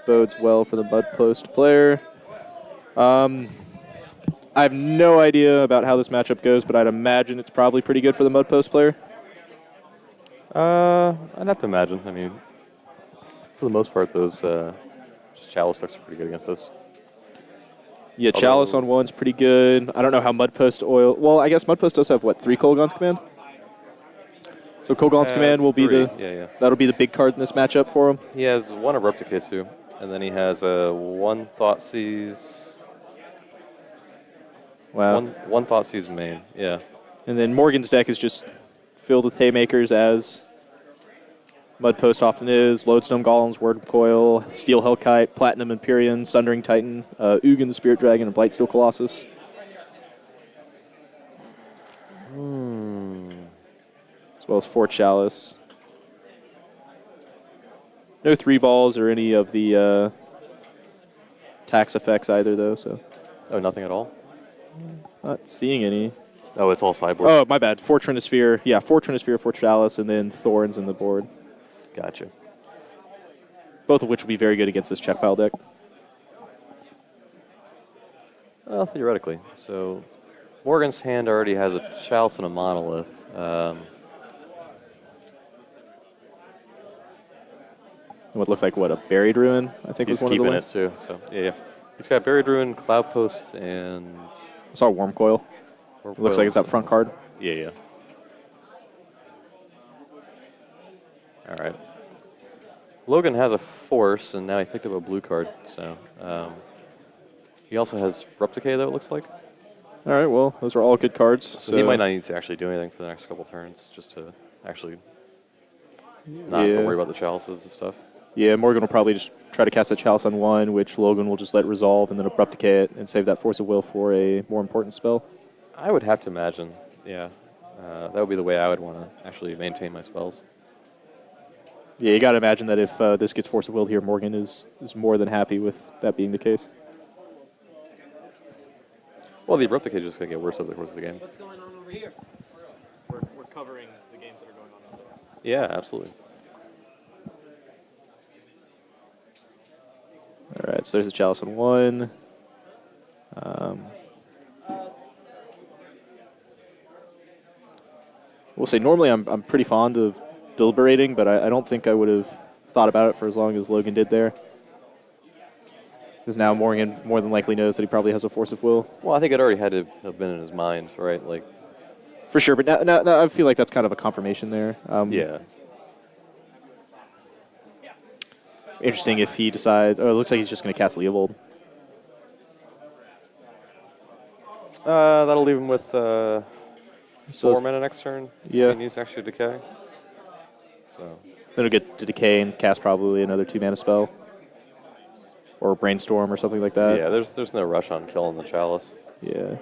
bodes well for the Mud Post player. I have no idea about how this matchup goes, but I'd imagine it's probably pretty good for the Mud Post player. I'd have to imagine. I mean, for the most part, those just Chalice decks are pretty good against us. Yeah, Chalice on one's pretty good. I don't know how Mud Post oil. Well, I guess Mud Post does have what, 3 Kolaghan's Command. So Kolaghan's Command will be that'll be the big card in this matchup for him. He has 1 Abrupt Decay too, and then he has 1 Thoughtseize. Wow. One Thoughtseize main. Yeah. And then Morgan's deck is just filled with Haymakers, as Mud Post often is. Lodestone Golems, Word Coil, Steel Hellkite, Platinum Empyrean, Sundering Titan, Ugin the Spirit Dragon, and Blightsteel Colossus. As well as 4 Chalice. No 3 balls or any of the tax effects either, though. So. Oh, nothing at all? Not seeing any. Oh, it's all sideboard. Oh, my bad. 4 Trinisphere. Yeah, 4 Trinisphere, 4 Chalice, and then Thorns in the board. Gotcha. Both of which would be very good against this Czech pile deck. Well, theoretically. So, Morgan's hand already has a Chalice and a Monolith. What looked like, a Buried Ruin, I think was one of the ones. He's keeping it, too. So, yeah. He's got Buried Ruin, Cloud Post, and... I saw Worm Coil. Looks like it's that front card. Yeah. All right. Logan has a Force, and now he picked up a blue card. So he also has Abrupt Decay, though, it looks like. All right, well, those are all good cards. So he might not need to actually do anything for the next couple turns, just to actually not have to worry about the Chalices and stuff. Yeah, Morgan will probably just try to cast a Chalice on 1, which Logan will just let resolve and then Abrupt Decay it and save that Force of Will for a more important spell. I would have to imagine, yeah. That would be the way I would want to actually maintain my spells. Yeah, you got to imagine that if this gets Force of Will here, Morgan is more than happy with that being the case. Well, the Abrupt Decay is just going to get worse over the course of the game. What's going on over here? We're covering the games that are going on over there. Yeah, absolutely. All right, so there's a Chalice on 1. We'll say normally I'm pretty fond of deliberating, but I don't think I would have thought about it for as long as Logan did there. Because now Morgan more than likely knows that he probably has a Force of Will. Well, I think it already had to have been in his mind, right? Like, for sure, but now I feel like that's kind of a confirmation there. Yeah. Interesting if he decides... Oh, it looks like he's just going to cast Leovold. That'll leave him with 4 mana next turn. Yeah. He needs extra decay. So Then he'll get to Decay and cast probably another 2 mana spell. Or Brainstorm or something like that. yeah, there's no rush on killing the Chalice. Yeah.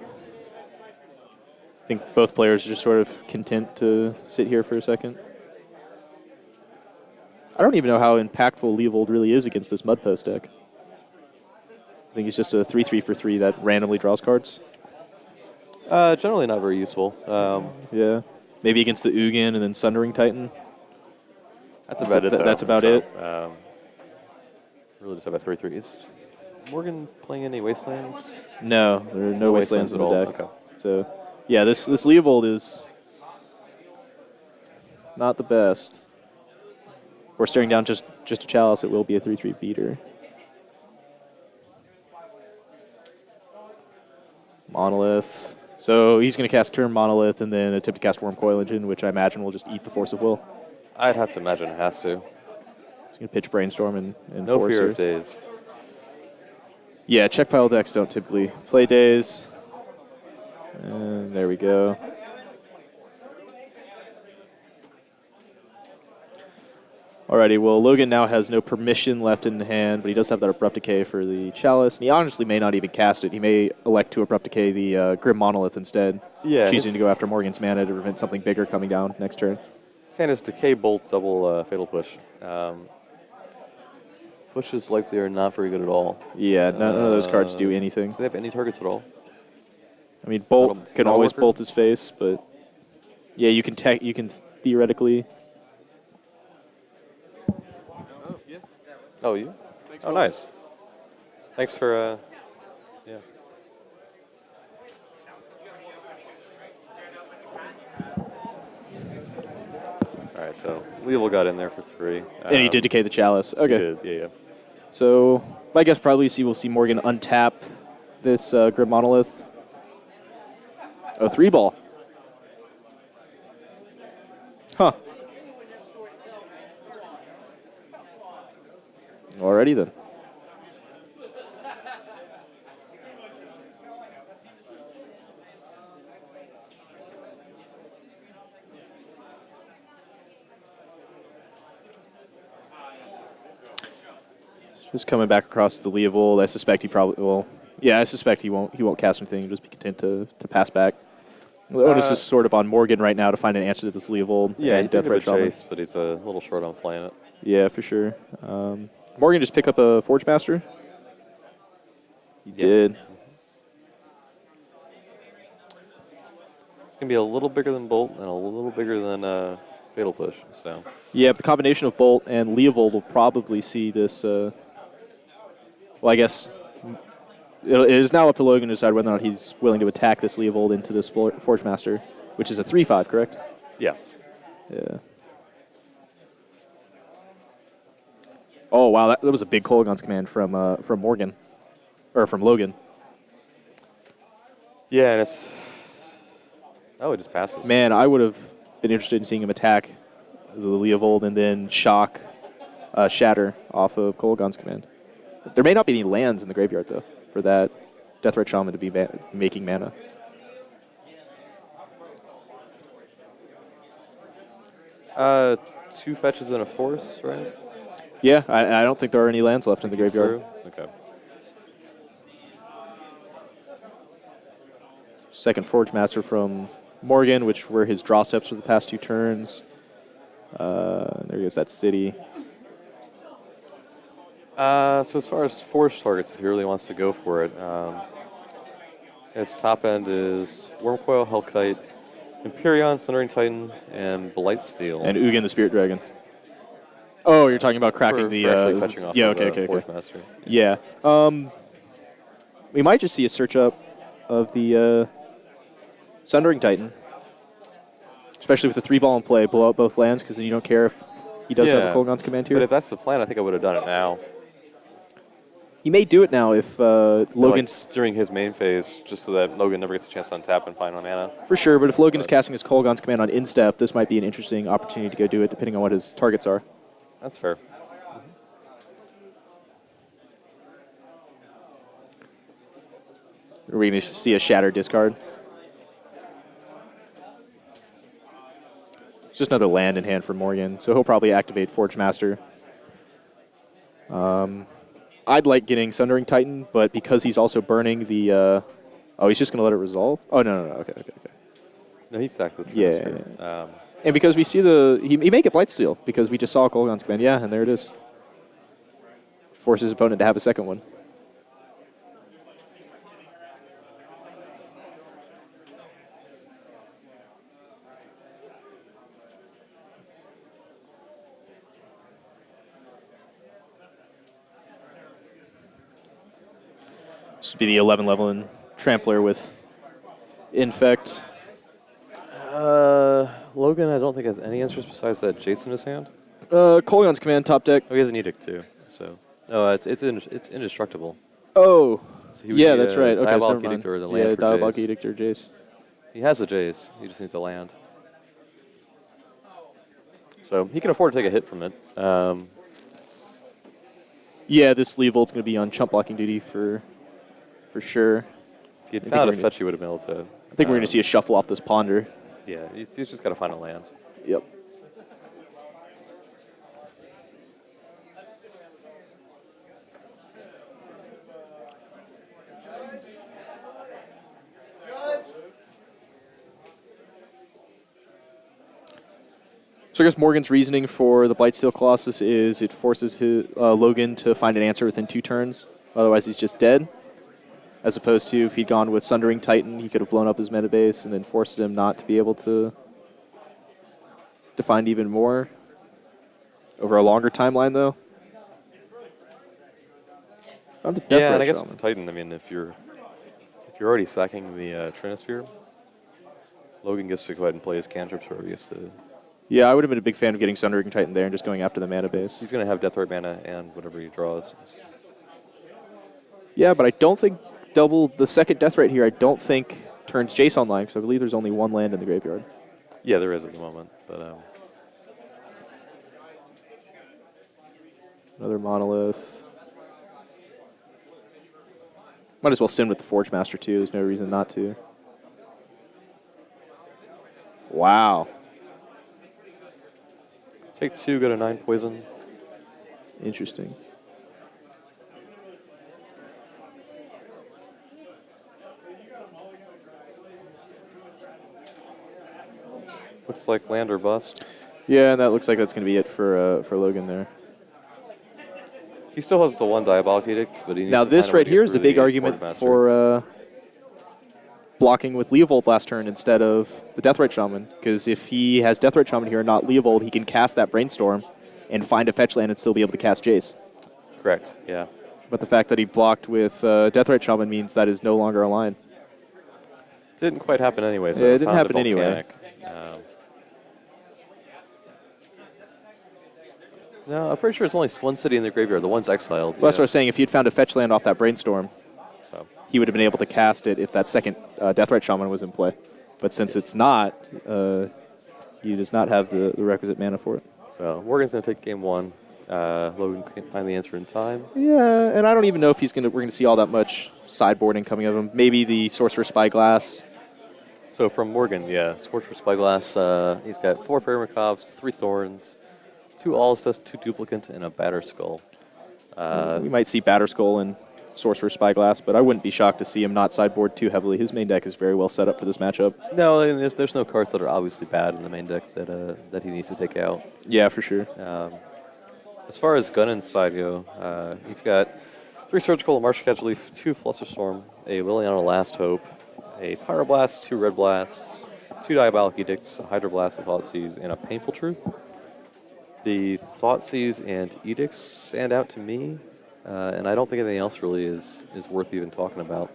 I think both players are just sort of content to sit here for a second. I don't even know how impactful Leovold really is against this Mud Post deck. I think he's just a 3/3 for 3 that randomly draws cards. Generally not very useful. Yeah. Maybe against the Ugin and then Sundering Titan. That's about it, though. That's about it. Really just have a 3/3. Is Morgan playing any Wastelands? No, there are no Wastelands in the deck. Okay. So, yeah, this Leovold is not the best. We're staring down just a Chalice. It will be a 3/3 beater. Monolith. So he's going to cast Turn Monolith and then attempt to cast Worm Coil Engine, which I imagine will just eat the Force of Will. I'd have to imagine it has to. He's going to pitch Brainstorm and no Force fear here. of days. Yeah, Czech pile decks don't typically play days. And there we go. Alrighty, well, Logan now has no permission left in hand, but he does have that Abrupt Decay for the Chalice. And he honestly may not even cast it. He may elect to Abrupt Decay the Grim Monolith instead, choosing to go after Morgan's mana to prevent something bigger coming down next turn. Sandus Decay Bolt, double Fatal Push. Pushes likely are not very good at all. Yeah, none of those cards do anything. Do they have any targets at all? I mean, Bolt can always bolt his face, but yeah, you can theoretically... Oh, you? Oh, nice. Thanks for, yeah. All right, so Level got in there for 3. And he did decay the chalice. Okay. He did, yeah. So my guess probably we'll see Morgan untap this Grim Monolith. Oh, 3-ball. Huh. Alrighty then. Just coming back across the Leovold. I suspect he probably will. Yeah, I suspect he won't cast anything. He'll just be content to pass back. The onus is sort of on Morgan right now to find an answer to this Leovold. Yeah, he Death did Red Shaman. chase, but he's a little short on playing it. Yeah, for sure. Morgan just pick up a Forge Master. He did. It's gonna be a little bigger than Bolt and a little bigger than Fatal Push. So. Yeah, the combination of Bolt and Leovold will probably see this. Well, I guess it is now up to Logan to decide whether or not he's willing to attack this Leovold into this Forge Master, which is a 3/5, correct? Yeah. Yeah. Oh wow, that was a big Kolaghan's command from Morgan, or from Logan. Yeah, and it's it just passes. Man, I would have been interested in seeing him attack the Leovold and then shock Shatter off of Kolaghan's command. There may not be any lands in the graveyard though for that Death Red Shaman to be making mana. Two fetches and a force, right? Yeah, I don't think there are any lands left in the graveyard. Okay. Second Forge Master from Morgan, which were his draw steps for the past 2 turns. There goes that city. So as far as force targets, if he really wants to go for it, his top end is Wormcoil, Hellkite, Empyrean, Thundering Titan, and Blightsteel. And Ugin the Spirit Dragon. Oh, you're talking about cracking for actually fetching off okay. Force Master. Yeah. We might just see a search up of the Sundering Titan. Especially with the 3-ball in play, blow out both lands, because then you don't care if he does have a Kolaghan's command here. But if that's the plan, I think I would have done it now. He may do it now if Logan's... Like during his main phase, just so that Logan never gets a chance to untap and find on mana. For sure, but if Logan is casting his Kolaghan's command on instep, this might be an interesting opportunity to go do it, depending on what his targets are. That's fair. Are we going to see a Shatter discard? It's just another land in hand for Morgan, so he'll probably activate Forge Master. I'd like getting Sundering Titan, but because he's also burning the... oh, he's just going to let it resolve? Oh, no. Okay. No, he sacked the transfer. Yeah. And because we see the... He may get Blightsteel, because we just saw Kolaghan's command. Yeah, and there it is. Forces his opponent to have a second one. This would be the 11 level in Trampler with Infect. Logan, I don't think has any answers besides that Jace in his hand. Kolaghan's command, top deck. Oh, he has an Edict too. So no, it's indestructible. Oh, So he would yeah, need that's a right. Okay, so Diabolic never Edict mind. or the land Yeah, for Diabolic Jace. Edict or Jace. He has a Jace. He just needs a land. So he can afford to take a hit from it. Yeah, this Leovold's going to be on chump blocking duty for sure. If he had found a fetch, he would have been able to. I think we're going to see a shuffle off this Ponder. Yeah, he's just got to find a land. Yep. So I guess Morgan's reasoning for the Blightsteel Colossus is it forces Logan to find an answer within 2 turns. Otherwise, he's just dead. As opposed to if he'd gone with Sundering Titan, he could have blown up his meta base and then forces him not to be able to find even more over a longer timeline, though. Found a Death Yeah, and Ray I guess Shaman. with the Titan, I mean, if you're already sacking the Trinosphere, Logan gets to go ahead and play his cantrips, or he gets to. Yeah, I would have been a big fan of getting Sundering Titan there and just going after the mana base. He's going to have Deathrite mana and whatever he draws. Yeah, but I don't think the second Deathrite here, I don't think turns Jace online, because I believe there's only one land in the graveyard. Yeah, there is at the moment, but Another Monolith. Might as well sin with the Forge Master, too. There's no reason not to. Wow. take 2, go to 9 poison. Interesting. Looks like land or bust. Yeah, and that looks like that's going to be it for Logan there. He still has the 1 Diabolic Edict, but he needs Now to this find a way right to here get is the through big the argument Forge Master. for blocking with Leovold last turn instead of the Deathrite Shaman, because if he has Deathrite Shaman here and not Leovold, he can cast that Brainstorm and find a fetch land and still be able to cast Jace. Correct, yeah. But the fact that he blocked with Deathrite Shaman means that is no longer a line. Didn't quite happen anyway. So Yeah, it I didn't found happen the anyway. Volcanic. No, I'm pretty sure it's only one city in the graveyard. The one's exiled. Well, that's what I was saying. If he had found a fetch land off that Brainstorm, So he would have been able to cast it if that second Deathrite Shaman was in play. But since it's not, he does not have the requisite mana for it. So Morgan's going to take game 1. Logan can find the answer in time. Yeah, and I don't even know if we're going to see all that much sideboarding coming of him. Maybe the Sorcerer Spyglass. So from Morgan, yeah, Sorcerer Spyglass, he's got 4 Fairy Macaques, 3 Thorns, 2 Allstus, 2 Duplicant, and a Batter Skull. We might see Batterskull and Sorcerer Spyglass, but I wouldn't be shocked to see him not sideboard too heavily. His main deck is very well set up for this matchup. No, and there's no cards that are obviously bad in the main deck that he needs to take out. Yeah, for sure. As far as Gunnin's side go, he's got 3 Surgical, a Martial Catch Leaf, 2 Flusterstorm, a Liliana Last Hope, a Pyroblast, 2 Red Blasts, 2 Diabolic Edicts, a Hydroblast, a Thoughtseize, and a Painful Truth. The Thoughtseize and Edicts stand out to me, and I don't think anything else really is worth even talking about.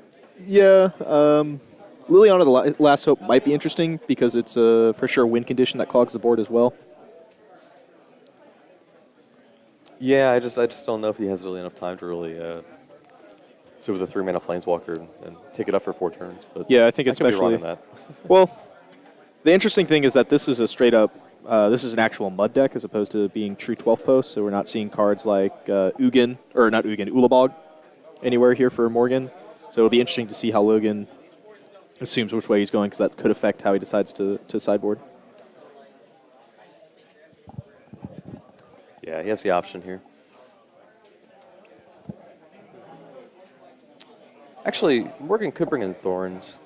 Yeah, Liliana the Last Hope might be interesting because it's a for sure win condition that clogs the board as well. Yeah, I just don't know if he has really enough time to really sit with a 3-mana Planeswalker and take it up for 4 turns. But Yeah, I think could be wrong especially. on that. Well, the interesting thing is that this is a straight up. This is an actual mud deck as opposed to being true 12 posts, so we're not seeing cards like Ulabog anywhere here for Morgan. So it'll be interesting to see how Logan assumes which way he's going, because that could affect how he decides to sideboard. Yeah, he has the option here. Actually, Morgan could bring in Thorns.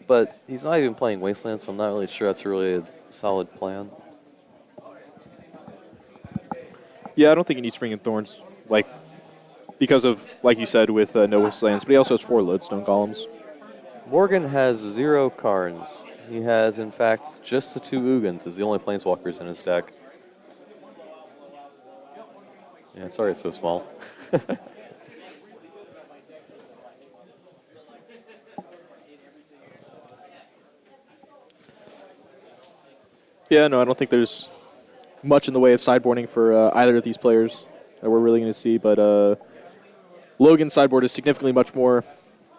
But he's not even playing Wasteland, so I'm not really sure that's really a solid plan. Yeah, I don't think he needs to bring in Thorns, because of, like you said, with no Wastelands, but he also has 4 Lodestone Golems. Morgan has 0 Karns. He has, in fact, just the 2 Ugins as the only Planeswalkers in his deck. Yeah, sorry it's so small. Yeah, no, I don't think there's much in the way of sideboarding for either of these players that we're really going to see, but Logan's sideboard is significantly much more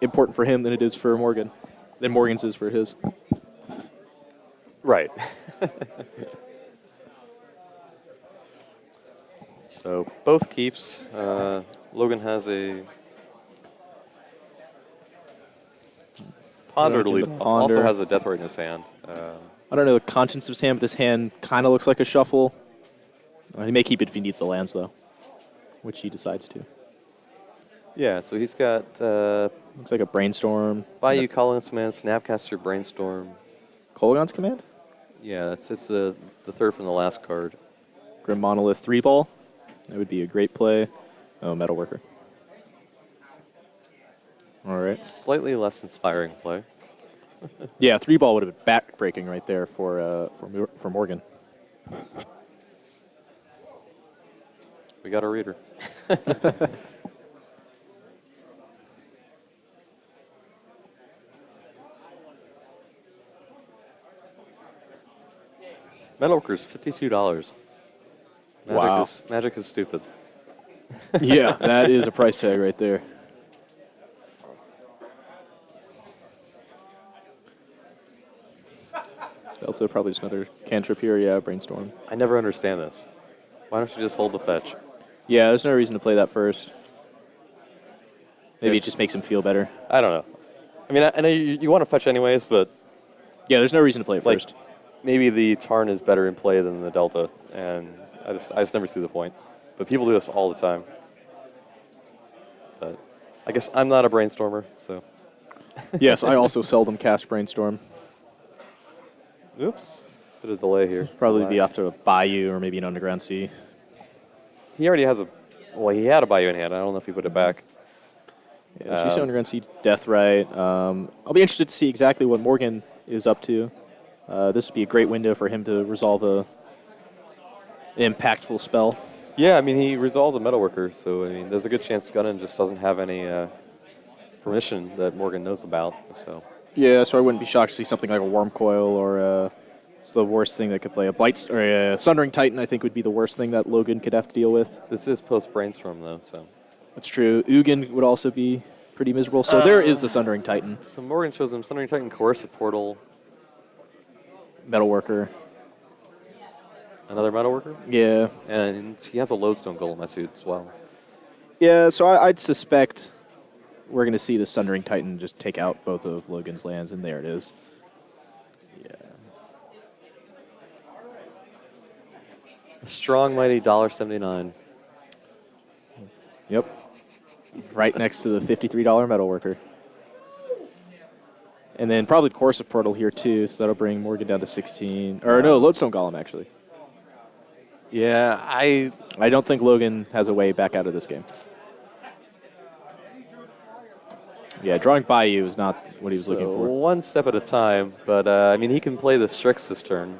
important for him than it is for Morgan, than Morgan's is for his. Right. So both keeps. Logan has a Ponder to Logan lead the off. Also Ponder. has a Deathrite in his hand. I don't know the contents of his hand, but this hand kind of looks like a shuffle. He may keep it if he needs the lands, though, which he decides to. Yeah, so he's got Looks like a Brainstorm. Bayou Collins Command, Snapcaster, Brainstorm. Kolaghan's Command? Yeah, it's the third from the last card. Grim Monolith 3-ball. That would be a great play. Oh, Metalworker. All right. Slightly less inspiring play. Yeah, 3-ball would have been back-breaking right there for Morgan. We got a reader. Metalworker's $52. Wow. Magic is stupid. Yeah, that is a price tag right there. Delta, probably just another cantrip here. Yeah, Brainstorm. I never understand this. Why don't you just hold the fetch? Yeah, there's no reason to play that first. Maybe it just makes him feel better. I don't know. I mean, I know you want to fetch anyways, but... Yeah, there's no reason to play it first. Maybe the Tarn is better in play than the Delta, and I just never see the point. But people do this all the time. But I guess I'm not a brainstormer, so... Yes, I also seldom cast Brainstorm. Oops. Bit of delay here. Probably be off to a Bayou or maybe an Underground Sea. He already has a... Well, he had a Bayou in hand. I don't know if he put it back. Yeah, she's Underground Sea, Deathrite. I'll be interested to see exactly what Morgan is up to. This would be a great window for him to resolve an impactful spell. Yeah, I mean, he resolves a Metalworker, so, I mean, there's a good chance Gunnin just doesn't have any permission that Morgan knows about, so... Yeah, so I wouldn't be shocked to see something like a Worm Coil or it's the worst thing that could play. A Blight or a Sundering Titan, I think, would be the worst thing that Logan could have to deal with. This is post-Brainstorm, though, so... That's true. Ugin would also be pretty miserable, so there is the Sundering Titan. So Morgan shows him Sundering Titan, Coercive Portal... Metalworker. Another Metalworker? Yeah. And he has a Lodestone Golem, I see, as well. Yeah, so I'd suspect we're going to see the Sundering Titan just take out both of Logan's lands, and there it is. Yeah. A strong, mighty $1.79. Yep. Right next to the $53 Metalworker. And then probably the Coercive Portal here, too, so that'll bring Morgan down to 16. Or no, Lodestone Golem, actually. Yeah, I don't think Logan has a way back out of this game. Yeah, drawing Bayou is not what he was looking for. One step at a time, but, I mean, he can play the Strix this turn.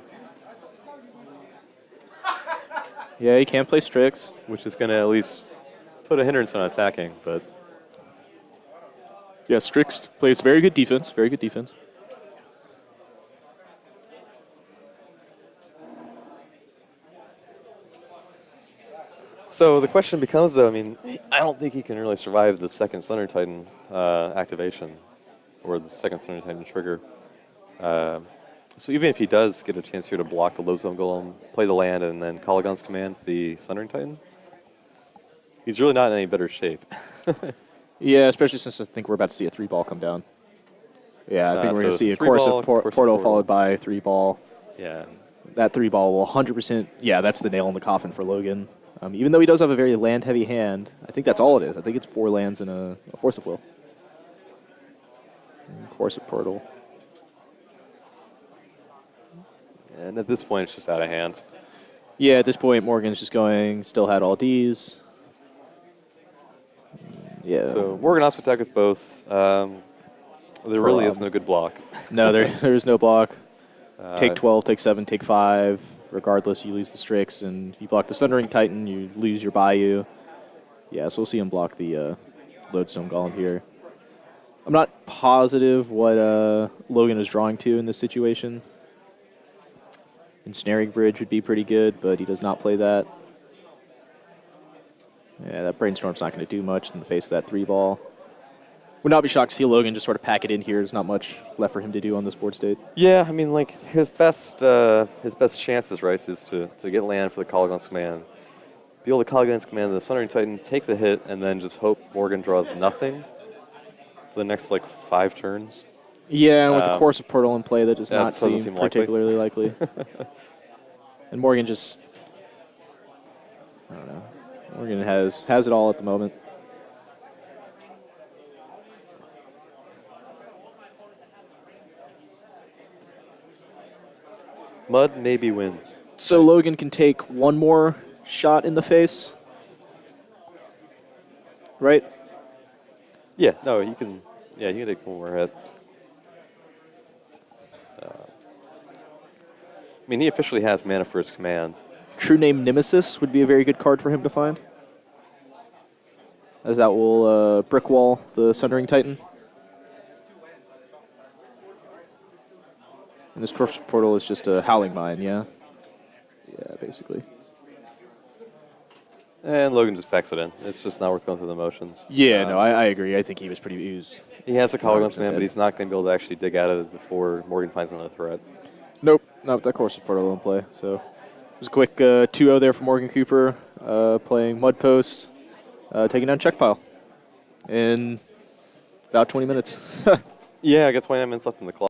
Yeah, he can play Strix. Which is going to at least put a hindrance on attacking, but... Yeah, Strix plays very good defense. Very good defense. So the question becomes, though, I mean, I don't think he can really survive the second Thunder Titan activation, or the second Thunder Titan trigger. So even if he does get a chance here to block the Lodestone Golem, play the land, and then Kalagon's command the Thundering Titan, he's really not in any better shape. Yeah, especially since I think we're about to see a 3-ball come down. Yeah, I think we're going to see a Coercive Portal followed by a 3-ball. Yeah. That 3-ball will 100%, yeah, that's the nail in the coffin for Logan. Even though he does have a very land-heavy hand, I think that's all it is. I think it's 4 lands and a Force of Will. And Coercive Portal. And at this point, it's just out of hand. Yeah, at this point, Morgan's just going, still had all Ds. Yeah. So Morgan off attack with both. There really is no good block. No, there is no block. Take 12, take 7, take 5. Regardless, you lose the Strix, and if you block the Sundering Titan, you lose your Bayou. Yeah, so we'll see him block the Lodestone Golem here. I'm not positive what Logan is drawing to in this situation. Ensnaring Bridge would be pretty good, but he does not play that. Yeah, that Brainstorm's not going to do much in the face of that 3-ball. Would not be shocked to see Logan just sort of pack it in here. There's not much left for him to do on this board state. Yeah, I mean, like, his best chances, right, is to get land for the Kalagon's command. Be able to Kalagon's command the Sundering Titan, take the hit, and then just hope Morgan draws nothing for the next, 5 turns. Yeah, and with the Coercive Portal in play, that does not seem particularly likely. And Morgan just, I don't know. Morgan has it all at the moment. Mud maybe wins. So Logan can take one more shot in the face, right? Yeah, no, you can. Yeah, you can take one more hit. I mean, he officially has mana for his command. True Name Nemesis would be a very good card for him to find, as that will brick wall the Sundering Titan. And this Corpse Portal is just a Howling Mine, yeah? Yeah, basically. And Logan just packs it in. It's just not worth going through the motions. Yeah, no, I agree. I think he was pretty... He has a Calling Once Man, but he's not going to be able to actually dig out of it before Morgan finds another threat. Nope, not with that Corpse Portal in play. So it was a quick 2-0 there for Morgan Cooper, playing Mud Post, taking down Czech Pile in about 20 minutes. Yeah, I got 29 minutes left in the clock.